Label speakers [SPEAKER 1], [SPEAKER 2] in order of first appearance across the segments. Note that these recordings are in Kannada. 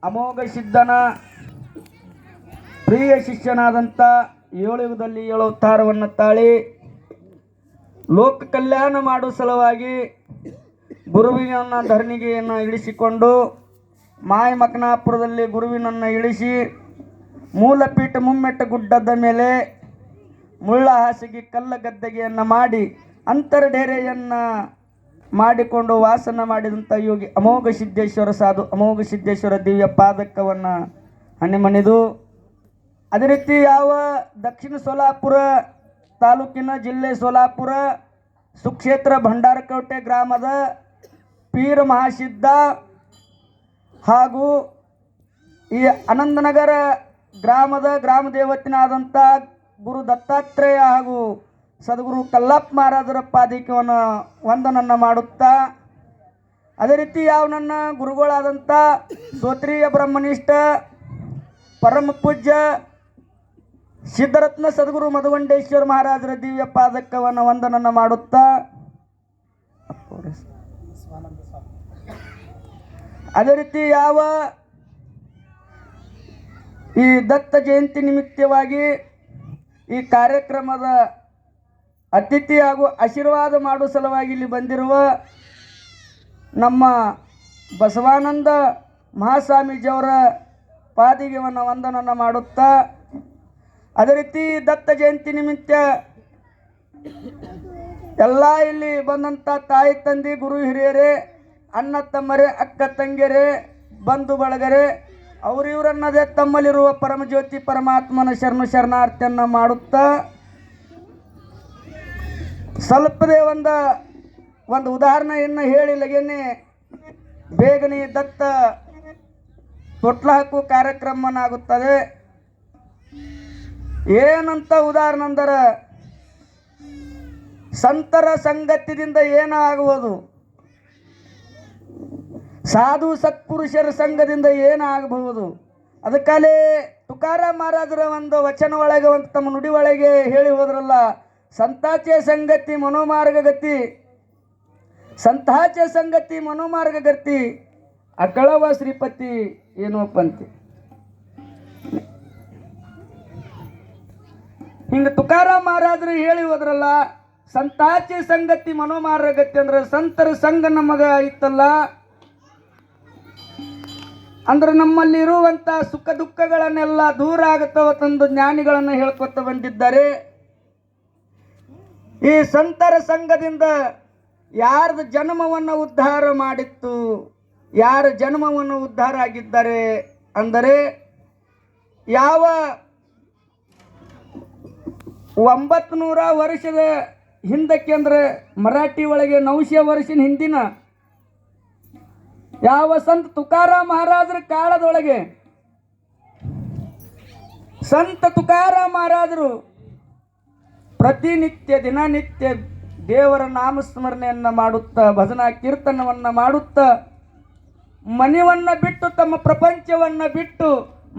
[SPEAKER 1] ಅಮೋಘ ಸಿದ್ಧನ ಪ್ರಿಯ ಶಿಷ್ಯನಾದಂಥ ಏಳು ಯುಗದಲ್ಲಿ ಏಳು ಅವತಾರವನ್ನು ತಾಳಿ ಲೋಕ ಕಲ್ಯಾಣ ಮಾಡುವ ಸಲುವಾಗಿ ಗುರುವಿನ ಧರಣಿಗೆಯನ್ನು ಇಳಿಸಿಕೊಂಡು ಮಾಯಮಕನಾಪುರದಲ್ಲಿ ಗುರುವಿನನ್ನು ಇಳಿಸಿ ಮೂಲಪೀಠ ಮುಮ್ಮೆಟ್ಟ ಗುಡ್ಡದ ಮೇಲೆ ಮುಳ್ಳ ಹಾಸಿಗೆ ಕಲ್ಲ ಗದ್ದೆಗೆಯನ್ನು ಮಾಡಿ ಅಂತರ್ಡೇರೆಯನ್ನು ಮಾಡಿಕೊಂಡು ವಾಸನ ಮಾಡಿದಂಥ ಯೋಗಿ ಅಮೋಘ ಸಿದ್ದೇಶ್ವರ ಸಾಧು ಅಮೋಘ ಸಿದ್ದೇಶ್ವರ ದಿವ್ಯ ಪಾದಕವನ್ನು ಹಣ್ಣೆಮಣಿದು ಅದೇ ರೀತಿ ಯಾವ ದಕ್ಷಿಣ ಸೋಲಾಪುರ ತಾಲೂಕಿನ ಜಿಲ್ಲೆ ಸೋಲಾಪುರ ಸುಕ್ಷೇತ್ರ ಭಂಡಾರಕೋಟೆ ಗ್ರಾಮದ ಪೀರ ಮಹಾಸಿದ್ಧ ಹಾಗೂ ಈ ಅನಂತನಗರ ಗ್ರಾಮದ ಗ್ರಾಮ ದೇವತಿನಾದಂಥ ಗುರು ದತ್ತಾತ್ರೇಯ ಹಾಗೂ ಸದ್ಗುರು ಕಲ್ಲಪ್ಪ ಮಹಾರಾಜರ ಪಾದಿಕವನ್ನು ವಂದನನ್ನು ಮಾಡುತ್ತಾ ಅದೇ ರೀತಿ ಯಾವ ನನ್ನ ಗುರುಗಳಾದಂಥ ಶ್ರೋತ್ರಿಯ ಬ್ರಹ್ಮನಿಷ್ಠ ಪರಮ ಪೂಜ್ಯ ಸಿದ್ಧರತ್ನ ಸದ್ಗುರು ಮಧುವಂಡೇಶ್ವರ ಮಹಾರಾಜರ ದಿವ್ಯ ಪಾದಕವನ್ನು ವಂದನನ್ನು ಮಾಡುತ್ತಾ ಅದೇ ರೀತಿ ಯಾವ ಈ ದತ್ತ ಜಯಂತಿ ನಿಮಿತ್ತವಾಗಿ ಈ ಕಾರ್ಯಕ್ರಮದ ಅತಿಥಿ ಹಾಗೂ ಆಶೀರ್ವಾದ ಮಾಡುವ ಸಲುವಾಗಿ ಇಲ್ಲಿ ಬಂದಿರುವ ನಮ್ಮ ಬಸವಾನಂದ ಮಹಾಸ್ವಾಮೀಜಿಯವರ ಪಾದಿಗೆಯನ್ನು ವಂದನನ್ನು ಮಾಡುತ್ತಾ ಅದೇ ರೀತಿ ದತ್ತ ಜಯಂತಿ ನಿಮಿತ್ತ ಎಲ್ಲ ಇಲ್ಲಿ ಬಂದಂಥ ತಾಯಿ ತಂದೆ ಗುರು ಹಿರಿಯರೇ ಅಣ್ಣ ತಮ್ಮರೇ ಅಕ್ಕ ತಂಗಿಯರೇ ಬಂಧು ಬಳಗರೇ ಅವರಿವರನ್ನದೇ ತಮ್ಮಲ್ಲಿರುವ ಪರಮಜ್ಯೋತಿ ಪರಮಾತ್ಮನ ಶರಣಾರ್ಥಿಯನ್ನು ಮಾಡುತ್ತಾ ಸ್ವಲ್ಪದೇ ಒಂದು ಉದಾಹರಣೆಯನ್ನು ಹೇಳಿ ಲಗೇನೆ ಬೇಗನೆ ದತ್ತ ತೊಟ್ಲ ಹಾಕುವ ಕಾರ್ಯಕ್ರಮನಾಗುತ್ತದೆ. ಏನಂತ ಉದಾಹರಣೆ ಅಂದರೆ ಸಂತರ ಸಂಗತಿಯಿಂದ ಏನಾಗುವುದು, ಸಾಧು ಸತ್ಪುರುಷರ ಸಂಘದಿಂದ ಏನಾಗಬಹುದು. ಅದಕ್ಕಾಲೇ ತುಕಾರಾಮ್ ಮಹಾರಾಜರ ಒಂದು ವಚನ ಒಳಗೆ ಒಂದು ತಮ್ಮ ನುಡಿ ಒಳಗೆ ಹೇಳಿ ಹೋದ್ರಲ್ಲ, ಸಂತಾಚೆ ಸಂಗತಿ ಮನೋಮಾರ್ಗಗತಿ, ಸಂತಾಚೆ ಸಂಗತಿ ಮನೋಮಾರ್ಗಗತಿ, ಅಕಳವ ಶ್ರೀಪತಿ ಏನೋ ಪಂತಿ. ಹಿಂಗೆ ತುಕಾರಾಮ್ ಮಹಾರಾಜರು ಹೇಳಿ ಹೋದ್ರಲ್ಲ, ಸಂತಾಚೆ ಸಂಗತಿ ಮನೋಮಾರ್ಗಗತಿ ಅಂದ್ರೆ ಸಂತರ ಸಂಘ ನಮಗ ಇತ್ತಲ್ಲ ಅಂದ್ರೆ ನಮ್ಮಲ್ಲಿ ಇರುವಂತ ಸುಖ ದುಃಖಗಳನ್ನೆಲ್ಲ ದೂರ ಆಗುತ್ತವ ತಂದು ಜ್ಞಾನಿಗಳನ್ನು ಹೇಳ್ಕೊತ ಬಂದಿದ್ದಾರೆ. ಈ ಸಂತರ ಸಂಘದಿಂದ ಯಾರ್ದು ಜನ್ಮವನ್ನು ಉದ್ಧಾರ ಮಾಡಿತ್ತು, ಯಾರ ಜನ್ಮವನ್ನು ಉದ್ಧಾರ ಆಗಿದ್ದಾರೆ ಅಂದರೆ ಯಾವ 900 ವರ್ಷದ ಹಿಂದಕ್ಕೆ ಅಂದ್ರೆ ಮರಾಠಿ ಒಳಗೆ 900 ವರ್ಷದ ಹಿಂದಿನ ಯಾವ ಸಂತ ತುಕಾರಾಮ್ ಮಹಾರಾಜರ ಕಾಲದೊಳಗೆ ಸಂತ ತುಕಾರಾಮ್ ಮಹಾರಾಜರು ಪ್ರತಿನಿತ್ಯ ದಿನನಿತ್ಯ ದೇವರ ನಾಮಸ್ಮರಣೆಯನ್ನು ಮಾಡುತ್ತಾ ಭಜನಾ ಕೀರ್ತನವನ್ನು ಮಾಡುತ್ತಾ ಮನೆಯನ್ನು ಬಿಟ್ಟು ತಮ್ಮ ಪ್ರಪಂಚವನ್ನು ಬಿಟ್ಟು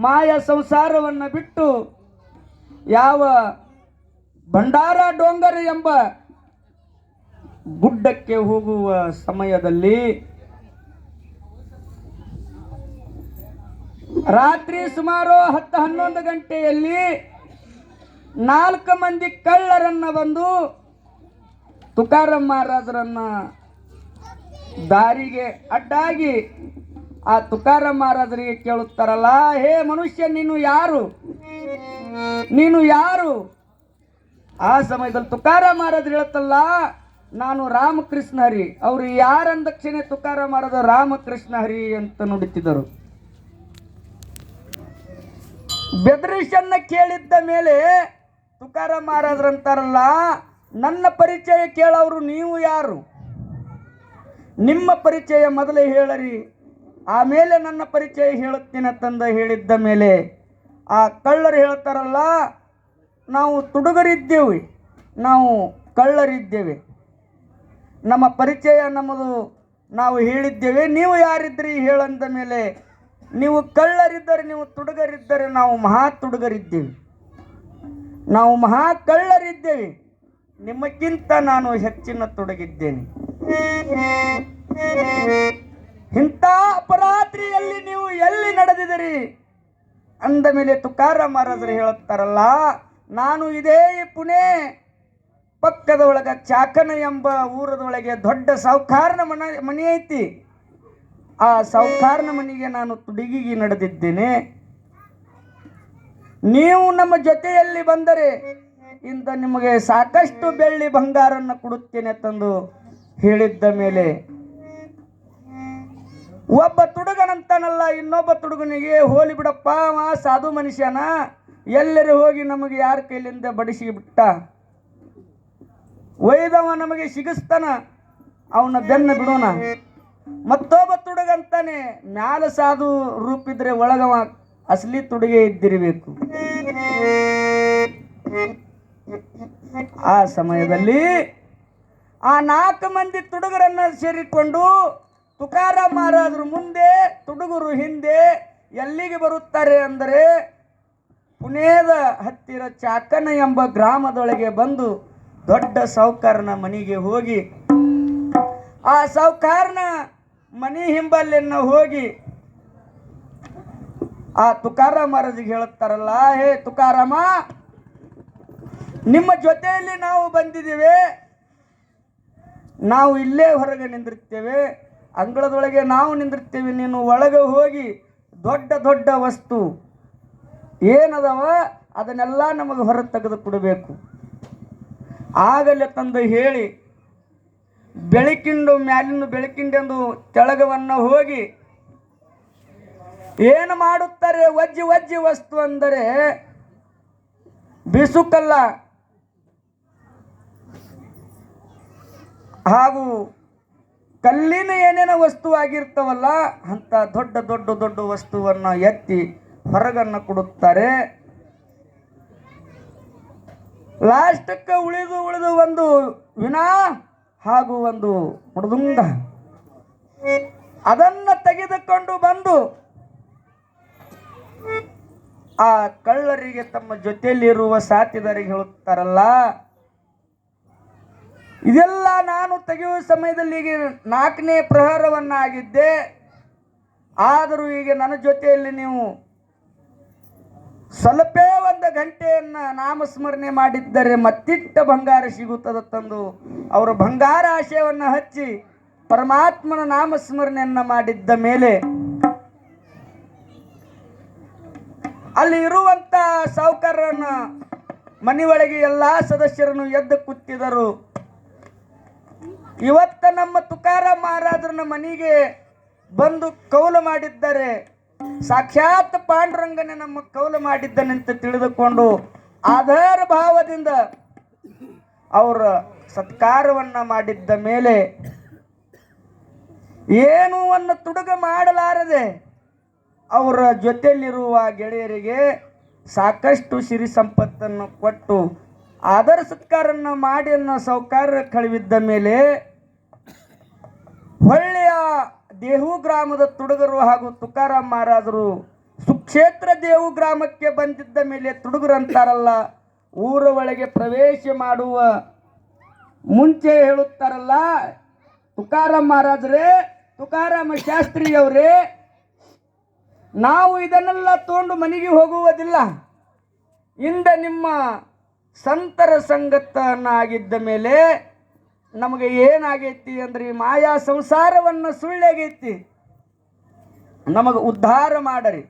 [SPEAKER 1] ಮಾಯ ಸಂಸಾರವನ್ನು ಬಿಟ್ಟು ಯಾವ ಭಂಡಾರ ಡೋಂಗರ ಎಂಬ ಗುಡ್ಡಕ್ಕೆ ಹೋಗುವ ಸಮಯದಲ್ಲಿ ರಾತ್ರಿ ಸುಮಾರು 10-11 ಗಂಟೆಯಲ್ಲಿ 4 ಮಂದಿ ಕಳ್ಳರನ್ನ ಬಂದು ತುಕಾರಾಮ್ ಮಹಾರಾಜರನ್ನ ದಾರಿಗೆ ಅಡ್ಡಾಗಿ ಆ ತುಕಾರಾಮ್ ಮಹಾರಾಜರಿಗೆ ಕೇಳುತ್ತಾರಲ್ಲ, ಹೇ ಮನುಷ್ಯ ನೀನು ಯಾರು, ನೀನು ಯಾರು? ಆ ಸಮಯದಲ್ಲಿ ತುಕಾರಾಮ್ ಮಹಾರಾಜರು ಹೇಳುತ್ತಲ್ಲ, ನಾನು ರಾಮಕೃಷ್ಣ ಹರಿ. ಅವರು ಯಾರಂದಕ್ಷಣೆ ತುಕಾರಾಮ್ ಮಹಾರಾಜ ರಾಮಕೃಷ್ಣ ಹರಿ ಅಂತ ನುಡಿತಿದ್ದರು. ಬೆದರಿಶನ್ನ ಕೇಳಿದ್ದ ಮೇಲೆ ತುಕಾರಾಮ್ ಮಹಾರಾಜರು ಅಂತಾರಲ್ಲ, ನನ್ನ ಪರಿಚಯ ಕೇಳೋರು ನೀವು ಯಾರು, ನಿಮ್ಮ ಪರಿಚಯ ಮೊದಲೇ ಹೇಳರಿ, ಆಮೇಲೆ ನನ್ನ ಪರಿಚಯ ಹೇಳುತ್ತೇನೆ ತಂದ ಹೇಳಿದ್ದ ಮೇಲೆ ಆ ಕಳ್ಳರು ಹೇಳ್ತಾರಲ್ಲ, ನಾವು ತುಡುಗರಿದ್ದೇವೆ, ನಾವು ಕಳ್ಳರಿದ್ದೇವೆ, ನಮ್ಮ ಪರಿಚಯ ನಮ್ಮದು ನಾವು ಹೇಳಿದ್ದೇವೆ, ನೀವು ಯಾರಿದ್ರಿ ಹೇಳಂದ ಮೇಲೆ ನೀವು ಕಳ್ಳರಿದ್ದರೆ, ನೀವು ತುಡುಗರಿದ್ದರೆ ನಾವು ಮಹಾ ತುಡುಗರಿದ್ದೇವೆ, ನಾವು ಮಹಾ ಕಳ್ಳರಿದ್ದೇವೆ, ನಿಮಗಿಂತ ನಾನು ಹೆಚ್ಚಿನ ತೊಡಗಿದ್ದೇನೆ. ಇಂಥ ಅಪರಾತ್ರಿಯಲ್ಲಿ ಮಾಡಿದಿರಿ ಅಂದ ಮೇಲೆ ತುಕಾರಾಮ್ ಮಹಾರಾಜರು ಹೇಳುತ್ತಾರಲ್ಲ, ನಾನು ಇದೇ ಪುಣೆ ಪಕ್ಕದ ಒಳಗ ಚಾಕನ ಎಂಬ ಊರದೊಳಗೆ ದೊಡ್ಡ ಸಾಹುಕಾರನ ಮನೆ ಐತಿ. ಆ ಸಾಹುಕಾರನ ಮನೆಗೆ ನಾನು ತುಡಿಗಿಗೆ ನಡೆದಿದ್ದೇನೆ. ನೀವು ನಮ್ಮ ಜೊತೆಯಲ್ಲಿ ಬಂದರೆ ಇಂದ ನಿಮಗೆ ಸಾಕಷ್ಟು ಬೆಳ್ಳಿ ಬಂಗಾರನ್ನು ಕೊಡುತ್ತೇನೆ ತಂದು ಹೇಳಿದ್ದ ಮೇಲೆ ಒಬ್ಬ ತುಡುಗನಂತಾನಲ್ಲ, ಇನ್ನೊಬ್ಬ ತುಡುಗನಿಗೆ ಹೋಲಿ ಬಿಡಪ್ಪ, ಅವ ಸಾಧು ಮನುಷ್ಯನ, ಎಲ್ಲರೂ ಹೋಗಿ ನಮಗೆ ಯಾರ ಕೈಲಿಂದ ಬಡಿಸಿ ಬಿಟ್ಟ, ಒಯ್ದವ ನಮಗೆ ಸಿಗಿಸ್ತಾನ, ಅವನ ಬೆನ್ನ ಬಿಡೋಣ. ಮತ್ತೊಬ್ಬ ತುಡುಗಂತಾನೆ, ಮ್ಯಾಲ ಸಾಧು ರೂಪಿದ್ರೆ ಒಳಗವ ಅಸಲಿ ತುಡುಗೆ ಇದ್ದಿರಬೇಕು. ಆ ಸಮಯದಲ್ಲಿ ಆ 4 ಮಂದಿ ತುಡುಗರನ್ನ ಸೇರಿಕೊಂಡು ತುಕಾರಾಮ್ ಮಹಾರಾಜರು ಮುಂದೆ, ತುಡುಗರು ಹಿಂದೆ ಎಲ್ಲಿಗೆ ಬರುತ್ತಾರೆ ಅಂದರೆ ಪುಣೆದ ಹತ್ತಿರ ಚಾಕನ ಎಂಬ ಗ್ರಾಮದೊಳಗೆ ಬಂದು ದೊಡ್ಡ ಸಾಹುಕಾರನ ಮನೆಗೆ ಹೋಗಿ ಆ ಸಾಹುಕಾರನ ಮನೆ ಹಿಂಬಲ್ಲೆನ್ನ ಹೋಗಿ ಆ ತುಕಾರಾಮ್ ಮಹಾರಾಜಿಗೆ ಹೇಳುತ್ತಾರಲ್ಲ, ಹೇ ತುಕಾರಾಮ, ನಿಮ್ಮ ಜೊತೆಯಲ್ಲಿ ನಾವು ಬಂದಿದ್ದೇವೆ, ನಾವು ಇಲ್ಲೇ ಹೊರಗೆ ನಿಂದಿರ್ತೇವೆ, ಅಂಗಳದೊಳಗೆ ನಾವು ನಿಂದಿರ್ತೇವೆ, ನೀನು ಒಳಗೆ ಹೋಗಿ ದೊಡ್ಡ ದೊಡ್ಡ ವಸ್ತು ಏನದವ ಅದನ್ನೆಲ್ಲ ನಮಗೆ ಹೊರ ತೆಗೆದು ಕೊಡಬೇಕು. ಆಗಲೇ ತಂದು ಹೇಳಿ ಬೆಳಕಿಂಡು ಮ್ಯಾಲಿನ ಬೆಳಕಿಂಡೆಂದು ತೆಳಗವನ್ನು ಹೋಗಿ ಏನು ಮಾಡುತ್ತಾರೆ, ವಜ್ಜಿ ವಸ್ತು ಅಂದರೆ ಬಿಸುಕಲ್ಲ ಹಾಗೂ ಕಲ್ಲಿನ ಏನೇನೋ ವಸ್ತು ಆಗಿರ್ತವಲ್ಲ ಅಂತ ದೊಡ್ಡ ದೊಡ್ಡ ದೊಡ್ಡ ವಸ್ತುವನ್ನು ಎತ್ತಿ ಹೊರಗನ್ನು ಕೊಡುತ್ತಾರೆ. ಲಾಸ್ಟಕ್ಕೆ ಉಳಿದು ಒಂದು ವಿನಾ ಹಾಗೂ ಒಂದು ಮೃದಂಗ ಅದನ್ನು ತೆಗೆದುಕೊಂಡು ಬಂದು ಆ ಕಳ್ಳರಿಗೆ ತಮ್ಮ ಜೊತೆಯಲ್ಲಿರುವ ಸಾಥಿದಾರಿಗೆ ಹೇಳುತ್ತಾರಲ್ಲ, ಇದೆಲ್ಲ ನಾನು ತೆಗೆಯುವ ಸಮಯದಲ್ಲಿ ಈಗ 4ನೇ ಪ್ರಹರವನ್ನಾಗಿದ್ದೆ, ಆದರೂ ಈಗ ನನ್ನ ಜೊತೆಯಲ್ಲಿ ನೀವು ಸ್ವಲ್ಪೇ 1 ಗಂಟೆಯನ್ನ ನಾಮಸ್ಮರಣೆ ಮಾಡಿದ್ದರೆ ಮತ್ತಿಟ್ಟ ಬಂಗಾರ ಸಿಗುತ್ತದೆ ತಂದು ಅವರ ಬಂಗಾರ ಆಶಯವನ್ನು ಹಚ್ಚಿ ಪರಮಾತ್ಮನ ನಾಮಸ್ಮರಣೆಯನ್ನ ಮಾಡಿದ್ದ ಮೇಲೆ ಅಲ್ಲಿ ಇರುವಂತ ಸಾಹುಕಾರನ ಮನೆಯೊಳಗೆ ಎಲ್ಲಾ ಸದಸ್ಯರನ್ನು ಎದ್ದು ಕೂತಿದರು. ಇವತ್ತ ನಮ್ಮ ತುಕಾರಾಮ್ ಮಹಾರಾಜರನ್ನ ಮನೆಗೆ ಬಂದು ಕೌಲು ಮಾಡಿದ್ದಾರೆ, ಸಾಕ್ಷಾತ್ ಪಾಂಡುರಂಗನೇ ನಮ್ಮ ಕೌಲು ಮಾಡಿದ್ದನೆಂತ ತಿಳಿದುಕೊಂಡು ಆಧಾರ ಭಾವದಿಂದ ಅವರ ಸತ್ಕಾರವನ್ನ ಮಾಡಿದ್ದ ಮೇಲೆ ಏನೂ ಒಂದು ತುಡುಗ ಮಾಡಲಾರದೆ ಅವರ ಜೊತೆಯಲ್ಲಿರುವ ಗೆಳೆಯರಿಗೆ ಸಾಕಷ್ಟು ಸಿರಿ ಸಂಪತ್ತನ್ನು ಕೊಟ್ಟು ಆದರ ಸತ್ಕಾರನ್ನ ಮಾಡಿ ಅನ್ನೋ ಸಾಹುಕಾರ ಕಳುವಿದ್ದ ಮೇಲೆ ಹೊಳ್ಳೆಯ ದೇಹು ಗ್ರಾಮದ ತುಡುಗರು ಹಾಗೂ ತುಕಾರಾಮ್ ಮಹಾರಾಜರು ಸುಕ್ಷೇತ್ರ ದೇಹು ಗ್ರಾಮಕ್ಕೆ ಬಂದಿದ್ದ ಮೇಲೆ ತುಡುಗರು ಅಂತಾರಲ್ಲ, ಊರ ಒಳಗೆ ಪ್ರವೇಶ ಮಾಡುವ ಮುಂಚೆ ಹೇಳುತ್ತಾರಲ್ಲ, ತುಕಾರಾಮ್ ಮಹಾರಾಜರೇ, ತುಕಾರಾಮ ಶಾಸ್ತ್ರಿಯವರೇ, ನಾವು ಇದನ್ನೆಲ್ಲ ತಗೊಂಡು ಮನೆಗೆ ಹೋಗುವುದಿಲ್ಲ, ಇಂದ ನಿಮ್ಮ ಸಂತರ ಸಂಗತನ ಆಗಿದ್ದ ಮೇಲೆ ನಮಗೆ ಏನಾಗೈತಿ ಅಂದ್ರೆ ಮಾಯಾ ಸಂಸಾರವನ್ನು ಸುಳ್ಳಾಗೈತಿ, ನಮಗೆ ಉದ್ಧಾರ ಮಾಡರಿ,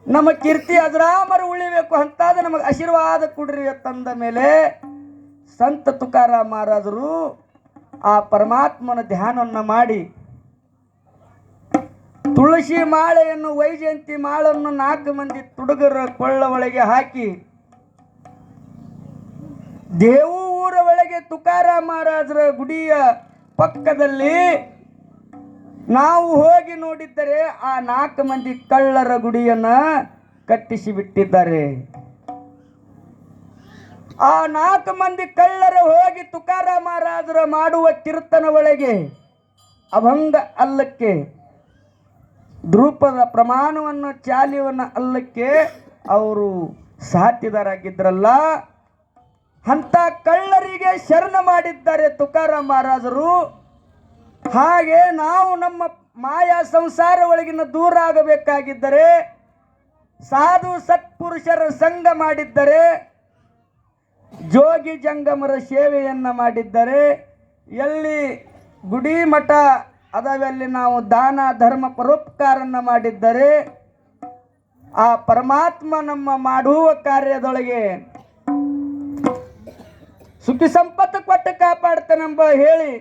[SPEAKER 1] ನಮ್ಮ ಕೀರ್ತಿ ಅಜರಾಮರ ಉಳಿಬೇಕು ಅಂತಾದ ನಮಗೆ ಆಶೀರ್ವಾದ ಕೊಡ್ರಿ ತಂದ ಮೇಲೆ ಸಂತ ತುಕಾರಾಮ್ ಮಹಾರಾಜರು ಆ ಪರಮಾತ್ಮನ ಧ್ಯಾನವನ್ನು ಮಾಡಿ ತುಳಸಿ ಮಾಳೆಯನ್ನು ವೈಜಯಂತಿ ಮಾಳನ್ನು 4 ಮಂದಿ ತುಡುಗರ ಕೊಳ್ಳ ಒಳಗೆ ಹಾಕಿ ದೇವು ಊರ ಒಳಗೆ ತುಕಾರಾಮ್ ಮಹಾರಾಜರ ಗುಡಿಯ ಪಕ್ಕದಲ್ಲಿ ನಾವು ಹೋಗಿ ನೋಡಿದ್ದರೆ ಆ 4 ಮಂದಿ ಕಳ್ಳರ ಗುಡಿಯನ್ನ ಕಟ್ಟಿಸಿ ಬಿಟ್ಟಿದ್ದಾರೆ. ಆ 4 ಮಂದಿ ಕಳ್ಳರು ಹೋಗಿ ತುಕಾರಾಮ್ ಮಹಾರಾಜರ ಮಾಡುವ ಕೀರ್ತನ ಒಳಗೆ ಅಭಂಗ ಅಲ್ಲಕ್ಕೆ ದ್ರೂಪದ ಪ್ರಮಾಣವನ್ನು ಚಾಲಿಯವನ್ನು ಅಲ್ಲಕ್ಕೆ ಅವರು ಸಾಥಿದಾರಾಗಿದ್ರಲ್ಲ, ಅಂತ ಕಳ್ಳರಿಗೆ ಶರಣ ಮಾಡಿದ್ದಾರೆ ತುಕಾರಾಮ್ ಮಹಾರಾಜರು. ಹಾಗೆ ನಾವು ನಮ್ಮ ಮಾಯಾ ಸಂಸಾರ ಒಳಗಿನ ದೂರ ಆಗಬೇಕಾಗಿದ್ದರೆ, ಸಾಧು ಸತ್ಪುರುಷರ ಸಂಘ ಮಾಡಿದ್ದರೆ, ಜೋಗಿ ಜಂಗಮರ ಸೇವೆಯನ್ನ ಮಾಡಿದ್ದರೆ, ಎಲ್ಲಿ ಗುಡಿ ಮಠ ಅದವೆಲ್ಲಿ ನಾವು ದಾನ ಧರ್ಮ ಪರೋಪಕಾರನ್ನ ಮಾಡಿದ್ದರೆ ಆ ಪರಮಾತ್ಮ ನಮ್ಮ ಮಾಡುವ ಕಾರ್ಯದೊಳಗೆ ಸುಖಿ ಸಂಪತ್ತು ಕೊಟ್ಟು ಕಾಪಾಡ್ತಾನೆಂಬ ಹೇಳಿ